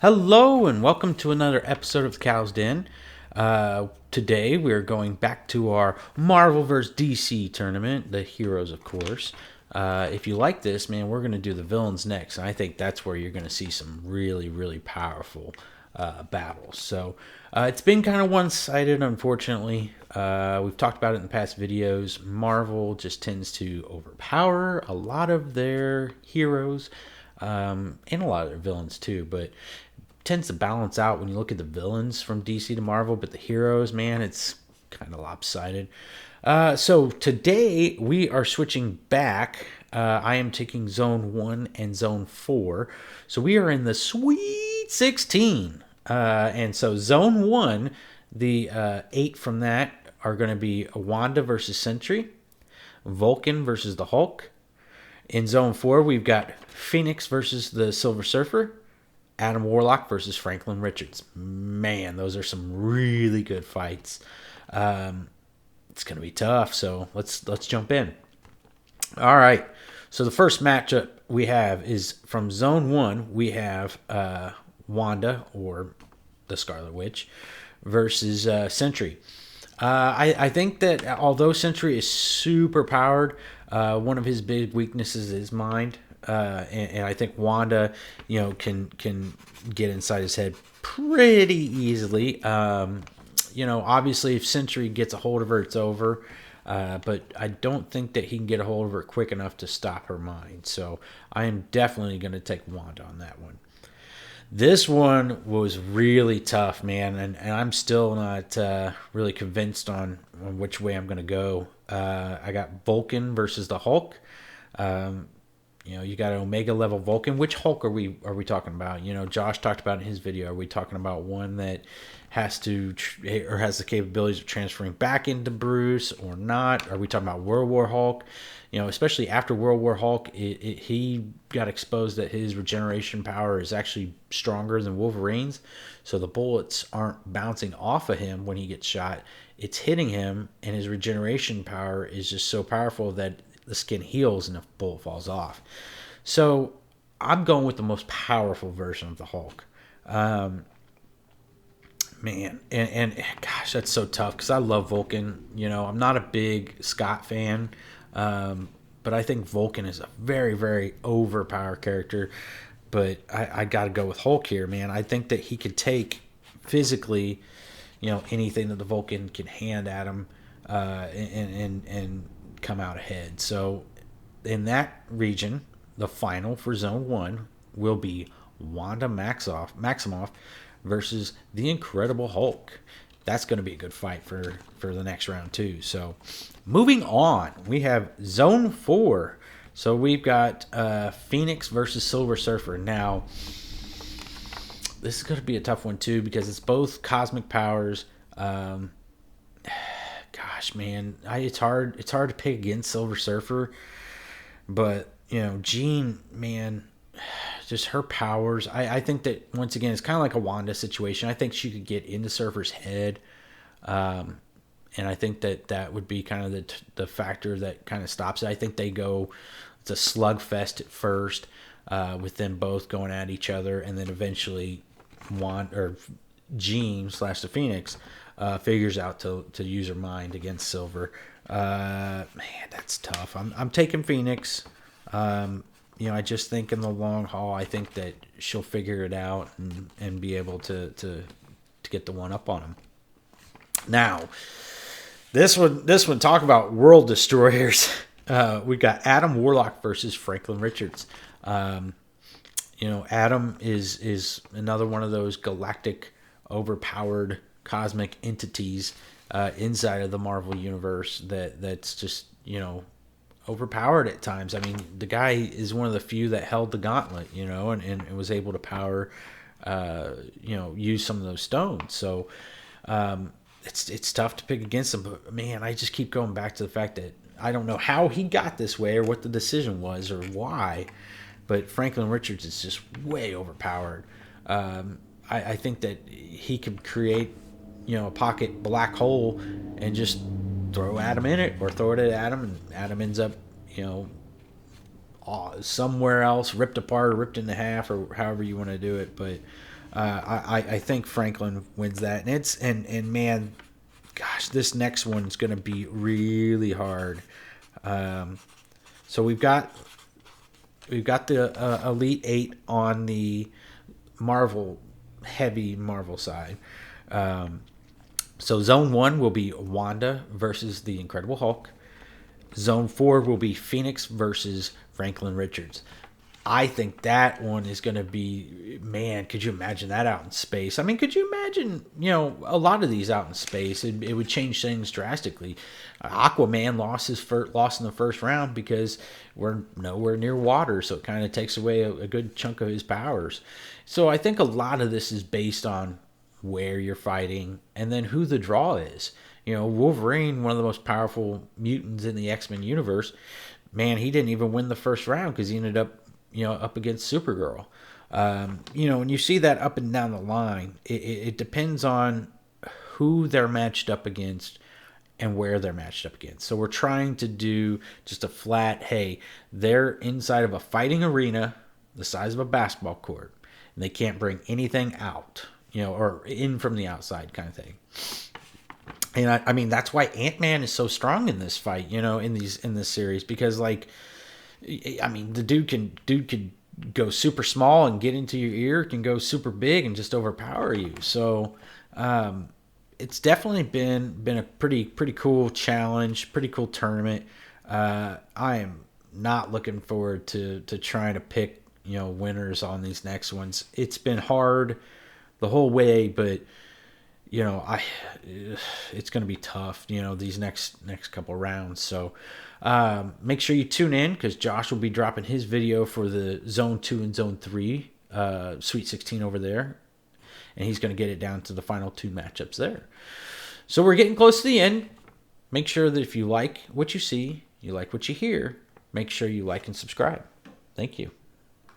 Hello and welcome to another episode of the Cow's Den. Today we're going back to our Marvel vs. DC tournament, the heroes, of course. If you like this, man, we're going to do the villains next, and I think that's where you're going to see some really, really powerful battles. So it's been kind of one-sided, unfortunately. We've talked about it in past videos. Marvel just tends to overpower a lot of their heroes and a lot of their villains too, but tends to balance out when you look at the villains from DC to Marvel, but the heroes, man, it's kind of lopsided. So today we are switching back. I am taking Zone 1 and Zone 4. So we are in the Sweet 16. And so Zone 1, the 8 from that are going to be Wanda versus Sentry, Vulcan versus the Hulk. In Zone 4, we've got Phoenix versus the Silver Surfer, Adam Warlock versus Franklin Richards. Man, those are some really good fights. It's going to be tough, so let's jump in. All right. So the first matchup we have is from Zone 1. We have Wanda, or the Scarlet Witch, versus Sentry. I think that although Sentry is super powered, one of his big weaknesses is mind. And I think Wanda, can get inside his head pretty easily. Obviously, if Sentry gets a hold of her, it's over. But I don't think that he can get a hold of her quick enough to stop her mind. So I am definitely going to take Wanda on that one. This one was really tough, man, and I'm still not really convinced on which way I'm going to go. I got Vulcan versus the Hulk. You got an Omega level Vulcan. Which Hulk are we talking about? Josh talked about in his video. Are we talking about one that has to or has the capabilities of transferring back into Bruce or not? Are we talking about World War Hulk? Especially after World War Hulk, he got exposed that his regeneration power is actually stronger than Wolverine's. So the bullets aren't bouncing off of him when he gets shot. It's hitting him, and his regeneration power is just so powerful that the skin heals and the bullet falls off. So I'm going with the most powerful version of the Hulk. Man, and gosh, that's so tough because I love Vulcan. I'm not a big Scott fan, but I think Vulcan is a very, very overpowered character. But I got to go with Hulk here, man. I think that he could take physically, anything that the Vulcan can hand at him, and come out ahead. So in that region, the final for Zone 1 will be Wanda Maximoff versus the Incredible Hulk. That's going to be a good fight for the next round too. So moving on, we have Zone 4. So we've got Phoenix versus Silver Surfer. Now, this is going to be a tough one too because it's both cosmic powers. Gosh, man, it's hard to pick against Silver Surfer, but Jean, man, just her powers. I think that once again it's kind of like a Wanda situation. I think she could get into Surfer's head, and I think that would be kind of the factor that kind of stops it. I think they go, it's a slugfest at first, with them both going at each other, and then eventually Jean / the Phoenix figures out to use her mind against Silver. Man, that's tough. I'm taking Phoenix. I just think in the long haul, I think that she'll figure it out and be able to get the one up on him. Now, this one, talk about world destroyers. We got Adam Warlock versus Franklin Richards. Adam is another one of those galactic, overpowered cosmic entities inside of the Marvel universe that's just overpowered at times. I mean, the guy is one of the few that held the gauntlet, and was able to power, use some of those stones. So it's tough to pick against him. But man, I just keep going back to the fact that I don't know how he got this way or what the decision was or why, but Franklin Richards is just way overpowered. I think that he could create a pocket black hole and just throw Adam in it or throw it at Adam, and Adam ends up somewhere else, ripped apart or ripped into half, or however you want to do it. But I think Franklin wins that, and man, gosh, this next one's going to be really hard. So we've got the Elite Eight on the heavy Marvel side. So Zone 1 will be Wanda versus the Incredible Hulk. Zone 4 will be Phoenix versus Franklin Richards. I think that one is going to be, man, could you imagine that out in space? I mean, could you imagine, a lot of these out in space? It would change things drastically. Aquaman lost in the first round because we're nowhere near water, so it kind of takes away a good chunk of his powers. So I think a lot of this is based on where you're fighting and then who the draw is. Wolverine, one of the most powerful mutants in the X-Men universe, man, he didn't even win the first round because he ended up, up against Supergirl. When you see that up and down the line, it depends on who they're matched up against and where they're matched up against. So we're trying to do just a flat, hey, they're inside of a fighting arena the size of a basketball court, and they can't bring anything out, or in from the outside kind of thing. And I mean, that's why Ant-Man is so strong in this fight, in this series, because the dude can go super small and get into your ear, can go super big and just overpower you. So it's definitely been a pretty cool challenge, pretty cool tournament. I am not looking forward to trying to pick winners on these next ones. It's been hard the whole way, but it's going to be tough, these next couple rounds. So make sure you tune in because Josh will be dropping his video for the Zone 2 and Zone 3 Sweet 16 over there. And he's going to get it down to the final 2 matchups there. So we're getting close to the end. Make sure that if you like what you see, you like what you hear, make sure you like and subscribe. Thank you.